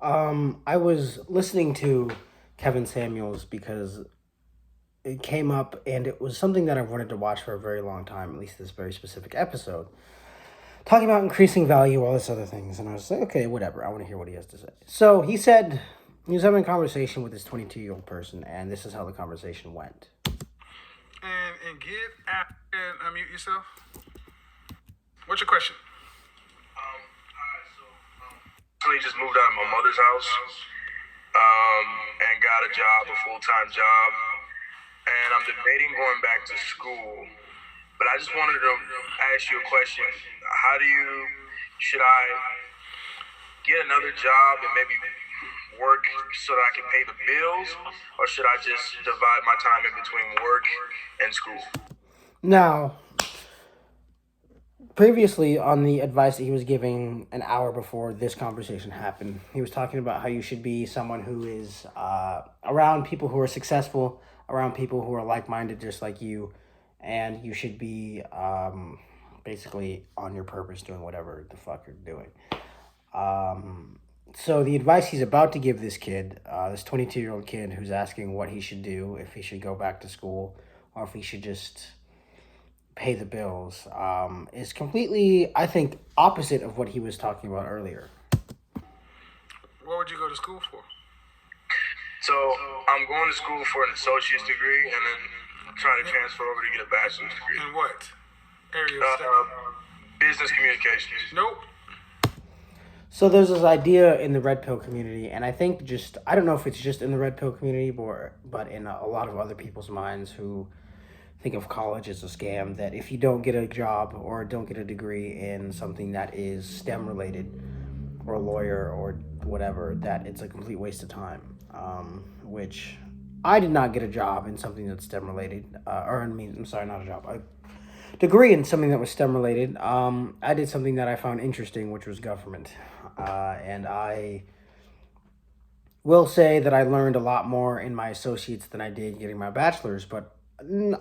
I was listening to Kevin Samuels because it came up and it was something that I've wanted to watch for a very long time, at least this very specific episode, talking about increasing value, all this other things. And I was like, okay, whatever. I want to hear what he has to say. So he said he was having a conversation with this 22-year-old person, and this is how the conversation went. And get out and unmute yourself. What's your question? Recently just moved out of my mother's house and got a job, a full-time job. And I'm debating going back to school. But I just wanted to ask you a question. Should I get another job and maybe work so that I can pay the bills? Or should I just divide my time in between work and school? Now, previously on the advice that he was giving an hour before this conversation happened, he was talking about how you should be someone who is around people who are successful, around people who are like-minded just like you, and you should be basically on your purpose doing whatever the fuck you're doing. So the advice he's about to give this kid, this 22-year-old kid who's asking what he should do, if he should go back to school or if he should just pay the bills, is completely, I think, opposite of what he was talking about earlier. What would you go to school for? So I'm going to school for an associate's degree and then trying to transfer over to get a bachelor's degree. In what area of study? Business communications. Nope. So there's this idea in the red pill community, and I think I don't know if it's just in the red pill community, but in a lot of other people's minds who think of college as a scam, that if you don't get a job or don't get a degree in something that is STEM related or a lawyer or whatever, that it's a complete waste of time. Which I did not get a job in something that's STEM related, I'm sorry, not a job, a degree in something that was STEM related. I did something that I found interesting, which was government. And I will say that I learned a lot more in my associates than I did getting my bachelor's, but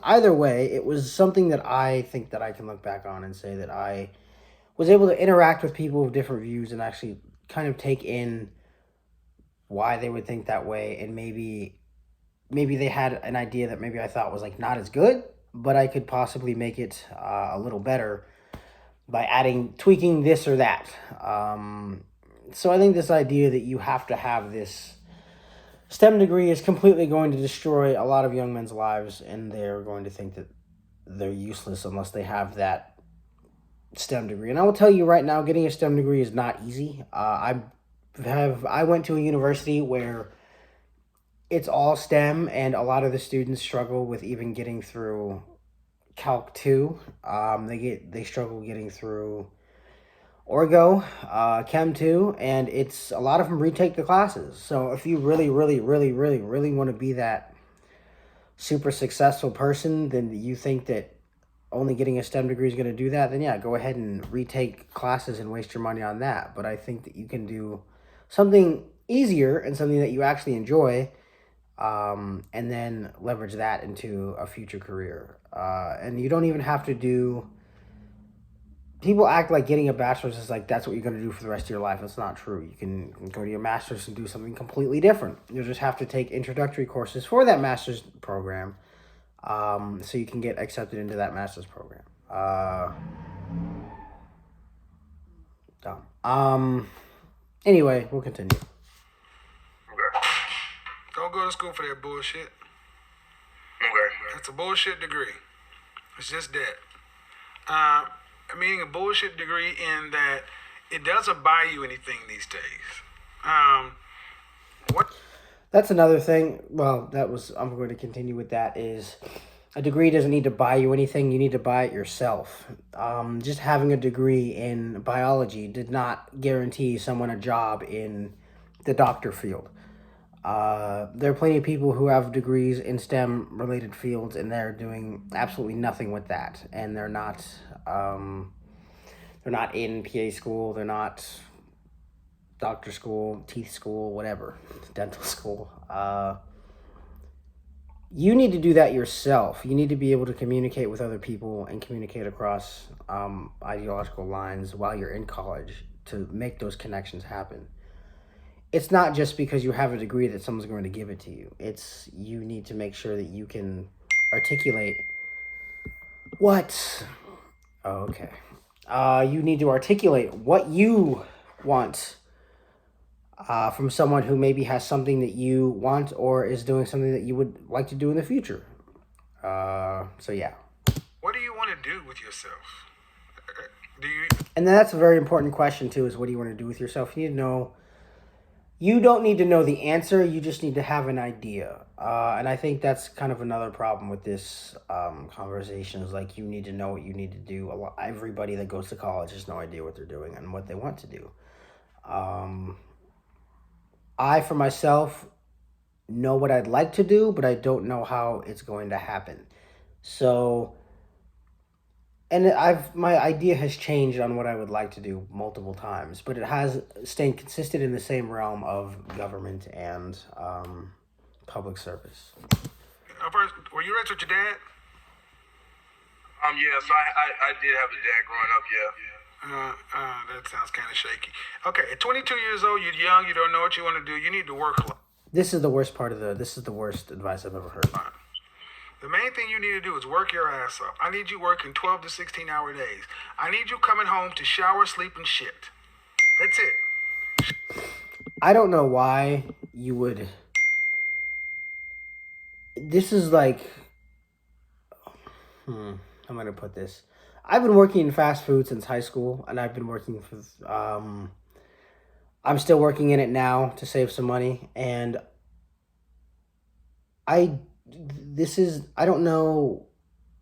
either way, it was something that I think that I can look back on and say that I was able to interact with people with different views and actually kind of take in why they would think that way, and maybe they had an idea that maybe I thought was like not as good, but I could possibly make it a little better by tweaking this or that. So I think this idea that you have to have this STEM degree is completely going to destroy a lot of young men's lives, and they're going to think that they're useless unless they have that STEM degree. And I will tell you right now, getting a STEM degree is not easy. I went to a university where it's all STEM, and a lot of the students struggle with even getting through Calc 2. They struggle getting through Orgo, Chem 2, and it's a lot of them retake the classes. So if you really, really, really, really, really want to be that super successful person, then you think that only getting a STEM degree is going to do that, then yeah, go ahead and retake classes and waste your money on that. But I think that you can do something easier and something that you actually enjoy, and then leverage that into a future career. And you don't even have to do... People act like getting a bachelor's is like that's what you're going to do for the rest of your life. That's not true. You can go to your master's and do something completely different. You'll just have to take introductory courses for that master's program, so you can get accepted into that master's program. Dumb. Anyway, we'll continue. Okay. Don't go to school for that bullshit. Okay. That's a bullshit degree. It's just that. Meaning a bullshit degree in that it doesn't buy you anything these days. What? That's another thing. Well, I'm going to continue with that, is a degree doesn't need to buy you anything. You need to buy it yourself. Just having a degree in biology did not guarantee someone a job in the doctor field. There are plenty of people who have degrees in STEM related fields and they're doing absolutely nothing with that. And they're not in PA school. They're not doctor school, teeth school, whatever, dental school. You need to do that yourself. You need to be able to communicate with other people and communicate across ideological lines while you're in college to make those connections happen. it's not just because you have a degree that someone's going to give it to you. It's you need to make sure that you can articulate what. Oh, okay. You need to articulate what you want from someone who maybe has something that you want or is doing something that you would like to do in the future. So yeah. What do you want to do with yourself? Do you? And then that's a very important question too, is what do you want to do with yourself? You need to know. You don't need to know the answer. You just need to have an idea. And I think that's kind of another problem with this conversation is like you need to know what you need to do. Everybody that goes to college has no idea what they're doing and what they want to do. I, for myself, know what I'd like to do, but I don't know how it's going to happen. So, and my idea has changed on what I would like to do multiple times, but it has stayed consistent in the same realm of government and public service. First, were you raised with your dad? Yeah, so I did have a dad growing up, yeah. That sounds kind of shaky. Okay, at 22 years old, you're young, you don't know what you want to do, you need to work a lot. This is the worst this is the worst advice I've ever heard. The main thing you need to do is work your ass up. I need you working 12 to 16 hour days. I need you coming home to shower, sleep, and shit. That's it. I don't know why you would. This is like. I'm going to put this. I've been working in fast food since high school, and I've been working for. I'm still working in it now to save some money, and I don't know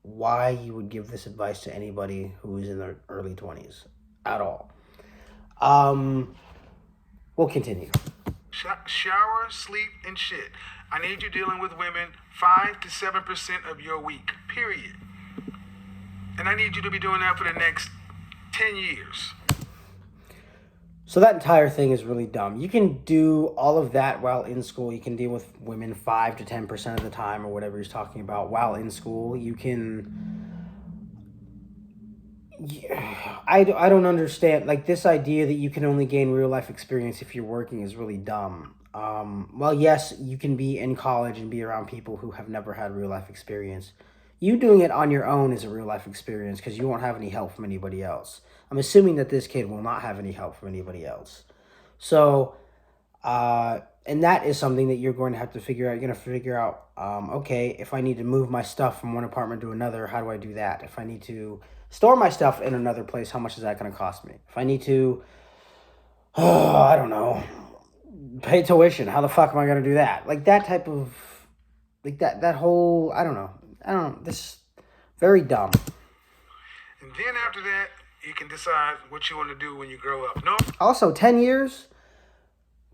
why you would give this advice to anybody who is in their early 20s at all. We'll continue. Shower, sleep, and shit. I need you dealing with women 5 to 7% of your week, period. And I need you to be doing that for the next 10 years. So that entire thing is really dumb. You can do all of that while in school. You can deal with women 5 to 10% of the time or whatever he's talking about while in school. You can... I don't understand. Like, this idea that you can only gain real life experience if you're working is really dumb. Well, yes, you can be in college and be around people who have never had real life experience. You doing it on your own is a real life experience because you won't have any help from anybody else. I'm assuming that this kid will not have any help from anybody else. So, and that is something that you're going to have to figure out. You're going to figure out, okay, if I need to move my stuff from one apartment to another, how do I do that? If I need to store my stuff in another place, how much is that going to cost me? If I need to, I don't know, pay tuition, how the fuck am I going to do that? Like that type of, like that whole, I don't know, this very dumb. And then after that, you can decide what you want to do when you grow up. No. Also, 10 years,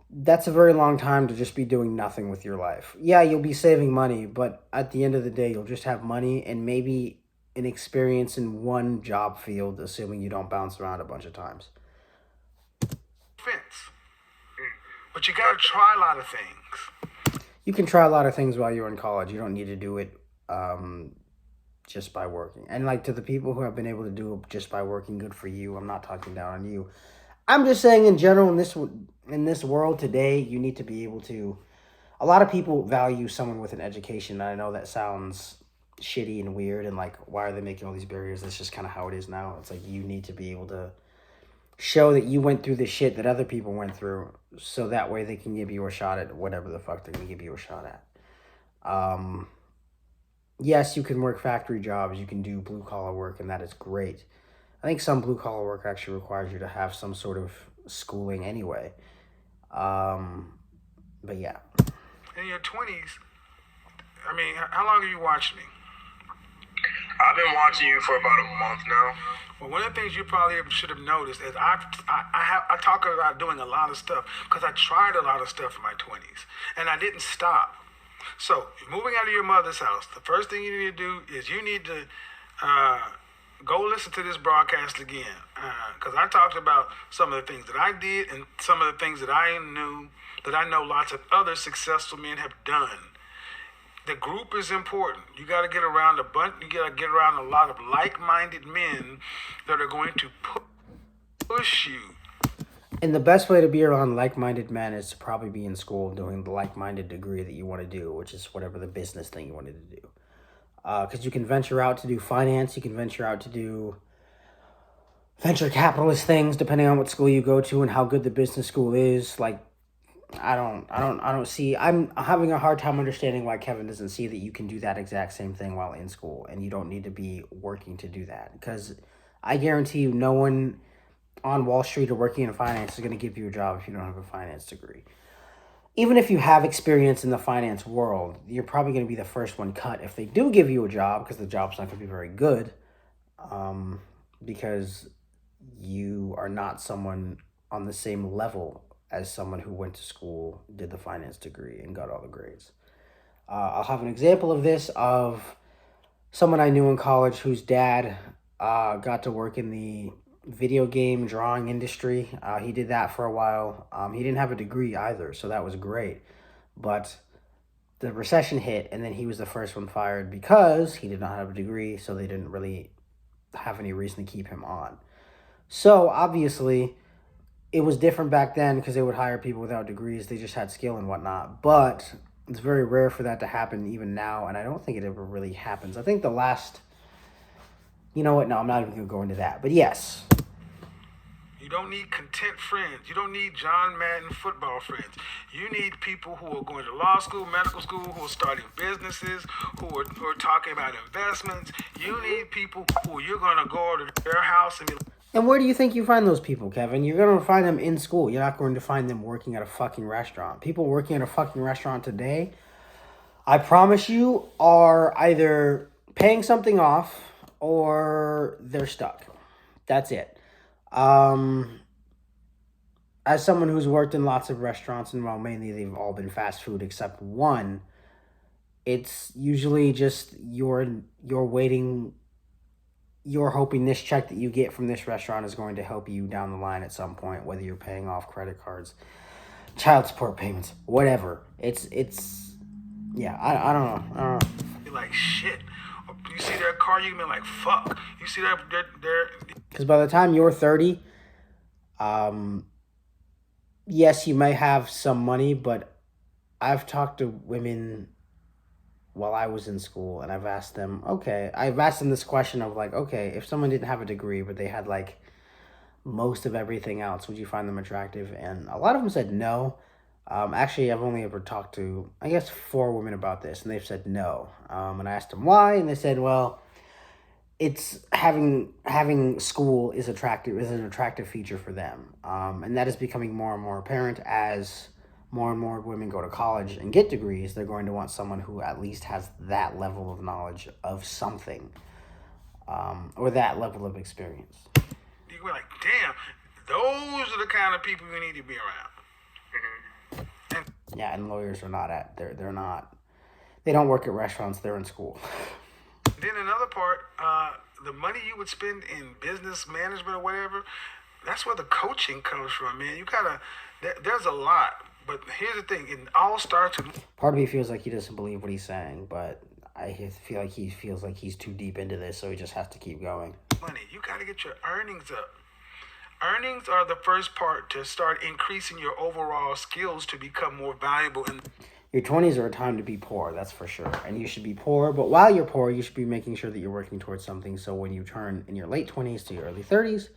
that's a very long time to just be doing nothing with your life. Yeah, you'll be saving money, but at the end of the day, you'll just have money and maybe an experience in one job field, assuming you don't bounce around a bunch of times. Offense. But you got to try a lot of things. You can try a lot of things while you're in college. You don't need to do it just by working. And like to the people who have been able to do it just by working, good for you. I'm not talking down on you. I'm just saying in general, in this world today, you need to be able to. A lot of people value someone with an education. And I know that sounds shitty and weird and like, why are they making all these barriers? That's just kind of how it is now. It's like you need to be able to show that you went through the shit that other people went through, so that way they can give you a shot at whatever the fuck they're gonna give you a shot at. Yes, you can work factory jobs, you can do blue collar work, and that is great. I think some blue collar work actually requires you to have some sort of schooling anyway. But yeah. In your 20s, I mean, how long have you watched me? I've been watching you for about a month now. Well, one of the things you probably should have noticed is I talk about doing a lot of stuff because I tried a lot of stuff in my 20s and I didn't stop. So, moving out of your mother's house, the first thing you need to do is you need to go listen to this broadcast again because I talked about some of the things that I did and some of the things that I know lots of other successful men have done. The group is important. You got to get around you got to get around a lot of like-minded men that are going to push you. And the best way to be around like-minded men is to probably be in school doing the like-minded degree that you want to do, which is whatever the business thing you wanted to do. Because you can venture out to do finance, you can venture out to do venture capitalist things, depending on what school you go to and how good the business school is. Like, I don't see. I'm having a hard time understanding why Kevin doesn't see that you can do that exact same thing while in school, and you don't need to be working to do that. Because I guarantee you, no one on Wall Street or working in finance is going to give you a job if you don't have a finance degree. Even if you have experience in the finance world, you're probably going to be the first one cut if they do give you a job, because the job's not going to be very good, because you are not someone on the same level as someone who went to school, did the finance degree, and got all the grades. I'll have an example of this of someone I knew in college whose dad got to work in the video game drawing industry. He did that for a while. He didn't have a degree either, so that was great. But the recession hit, and then he was the first one fired because he did not have a degree, so they didn't really have any reason to keep him on. So obviously, it was different back then because they would hire people without degrees. They just had skill and whatnot. But it's very rare for that to happen even now, and I don't think it ever really happens. I think the last... You know what? No, I'm not even going to go into that. But yes. You don't need content friends. You don't need John Madden football friends. You need people who are going to law school, medical school, who are starting businesses, who are talking about investments. You need people who you're going to go to their house and be like... And where do you think you find those people, Kevin? You're going to find them in school. You're not going to find them working at a fucking restaurant. People working at a fucking restaurant today, I promise you, are either paying something off or they're stuck. That's it. As someone who's worked in lots of restaurants, and well, mainly they've all been fast food except one, it's usually just you're waiting, you're hoping this check that you get from this restaurant is going to help you down the line at some point, whether you're paying off credit cards, child support payments, whatever. It's yeah, I don't know. You're like, shit. You see their car, you can be like, fuck. You see their... Because by the time you're 30, yes, you may have some money, but I've talked to women while I was in school, and I've asked them this question of like, okay, if someone didn't have a degree, but they had like most of everything else, would you find them attractive? And a lot of them said no. Actually, I've only ever talked to, I guess, 4 women about this, and they've said no. And I asked them why, and they said, well, it's having school is an attractive feature for them. And that is becoming more and more apparent as more and more women go to college and get degrees. They're going to want someone who at least has that level of knowledge of something, or that level of experience. You're like, damn, those are the kind of people you need to be around. Yeah, and lawyers are not they don't work at restaurants, they're in school. Then another part, the money you would spend in business management or whatever, that's where the coaching comes from, man. You gotta, there's a lot. But here's the thing, it all starts with... Part of me feels like he doesn't believe what he's saying, but I feel like he feels like he's too deep into this, so he just has to keep going. Money, you gotta get your earnings up. Earnings are the first part to start increasing your overall skills to become more valuable. Your 20s are a time to be poor, that's for sure. And you should be poor, but while you're poor, you should be making sure that you're working towards something, so when you turn in your late 20s to your early 30s,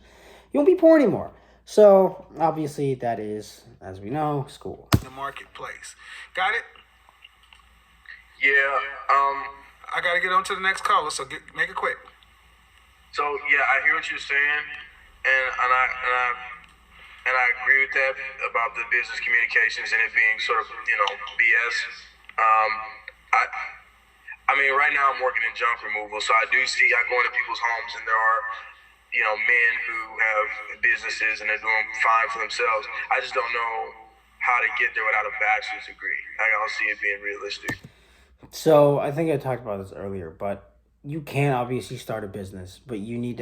you won't be poor anymore. So, obviously, that is, as we know, school. The marketplace. Got it? Yeah. I gotta get on to the next caller, so make it quick. So yeah, I hear what you're saying, and I agree with that about the business communications and it being sort of BS. I mean, right now I'm working in junk removal, so I go into people's homes and there are men who have businesses and they're doing fine for themselves. I just don't know how to get there without a bachelor's degree. I don't see it being realistic. So I think I talked about this earlier, but you can obviously start a business, but you need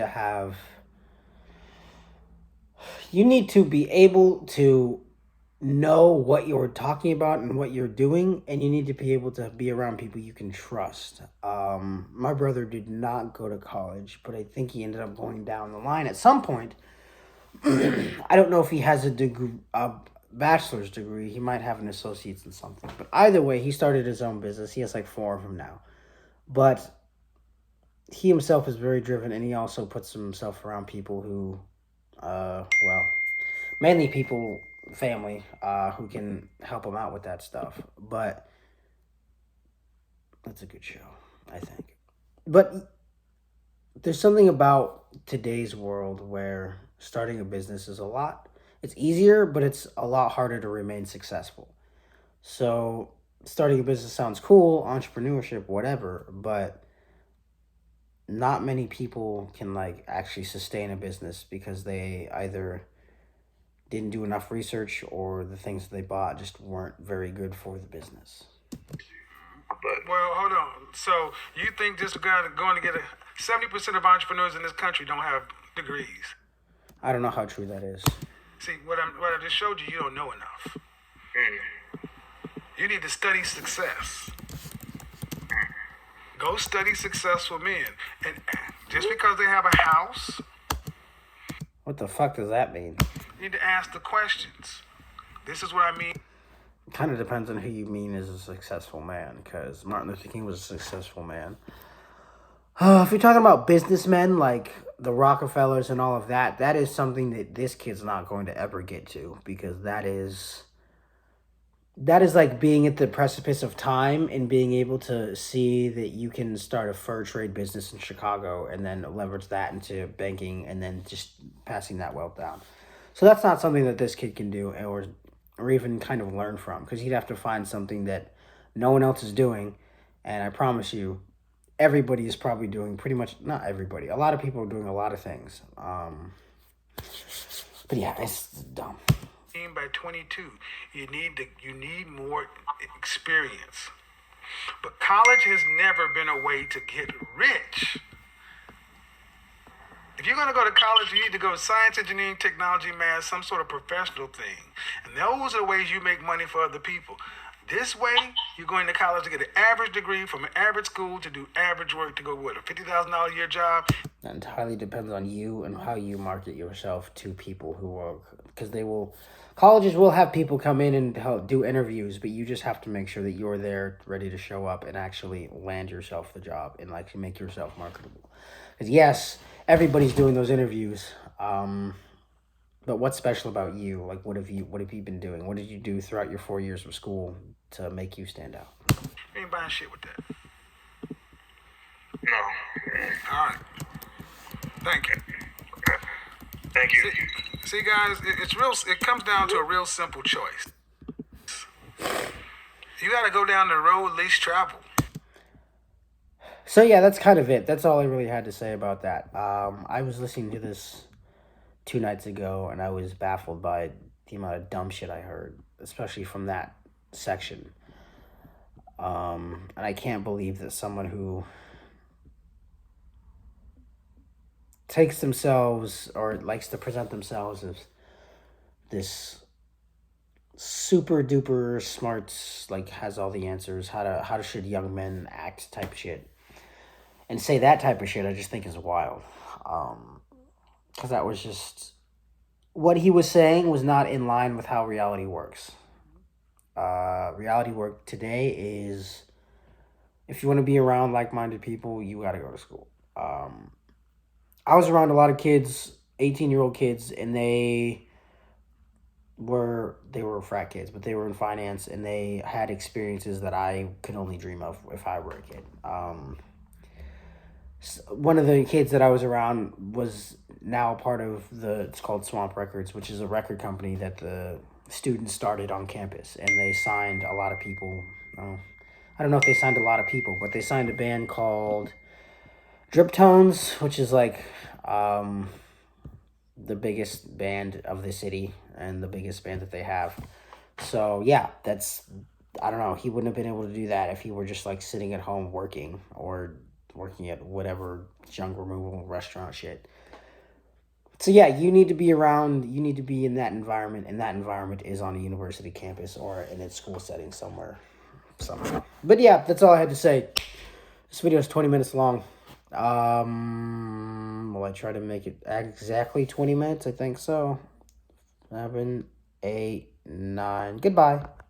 to be able to know what you're talking about and what you're doing, and you need to be able to be around people you can trust. My brother did not go to college, but I think he ended up going down the line at some point I don't know if he has a bachelor's degree. He might have an associate's in something. But either way, he started his own business. He has like four of them now. But he himself is very driven, and he also puts himself around people who, well, mainly people, family, who can help him out with that stuff. But that's a good show, I think. But there's something about today's world where starting a business is it's easier, but it's a lot harder to remain successful. So starting a business sounds cool, entrepreneurship, whatever, but not many people can like actually sustain a business because they either didn't do enough research or the things they bought just weren't very good for the business. But Well, hold on. So you think this guy going to get 70% of entrepreneurs in this country don't have degrees? I don't know how true that is. See, what I just showed you, you don't know enough. You need to study success. Go study successful men. And just because they have a house, What the fuck does that mean? you need to ask the questions. This is what I mean. Kind of depends on who you mean as a successful man, because Martin Luther King was a successful man. If you're talking about businessmen like the Rockefellers and all of that, that is something that this kid's not going to ever get to, because that is like being at the precipice of time and being able to see that you can start a fur trade business in Chicago and then leverage that into banking and then just passing that wealth down. So that's not something that this kid can do or even kind of learn from, because he'd have to find something that no one else is doing. And I promise you, everybody is probably doing pretty much, not everybody, a lot of people are doing a lot of things. But yeah, it's dumb. By 22, you need more experience. But college has never been a way to get rich. If you're going to go to college, you need to go science, engineering, technology, math, some sort of professional thing. And those are the ways you make money for other people. This way, you're going to college to get an average degree from an average school to do average work to go with a $50,000 a year job. That entirely depends on you and how you market yourself to people who work, because colleges will have people come in and help do interviews, but you just have to make sure that you're there ready to show up and actually land yourself the job and like make yourself marketable. Because yes, everybody's doing those interviews, but what's special about you? Like, what have you been doing? What did you do throughout your 4 years of school to make you stand out? You ain't buying shit with that. no. All right. Thank you. Thank you. See, guys, it's real. It comes down to a real simple choice. You got to go down the road least traveled. So yeah, that's kind of it. That's all I really had to say about that. I was listening to this 2 nights ago, and I was baffled by the amount of dumb shit I heard, especially from that section. And I can't believe that someone who takes themselves or likes to present themselves as this super duper smart, like has all the answers, how should young men act type shit, and say that type of shit, I just think is wild. Because that was just, what he was saying was not in line with how reality works. Reality work today is, if you want to be around like-minded people, you got to go to school. I was around a lot of kids, 18-year-old kids, and they were frat kids, but they were in finance, and they had experiences that I could only dream of if I were a kid. One of the kids that I was around was now part of it's called Swamp Records, which is a record company that the students started on campus, and they signed a lot of people. I don't know if they signed a lot of people, but they signed a band called Drip Tones, which is like the biggest band of the city and the biggest band that they have. So yeah, I don't know, he wouldn't have been able to do that if he were just like sitting at home working or working at whatever junk removal restaurant shit. So yeah, you need to be in that environment, and that environment is on a university campus or in a school setting somewhere. But yeah, that's all I had to say. This video is 20 minutes long. Will I try to make it exactly 20 minutes? I think so. 7, 8, 9. Goodbye.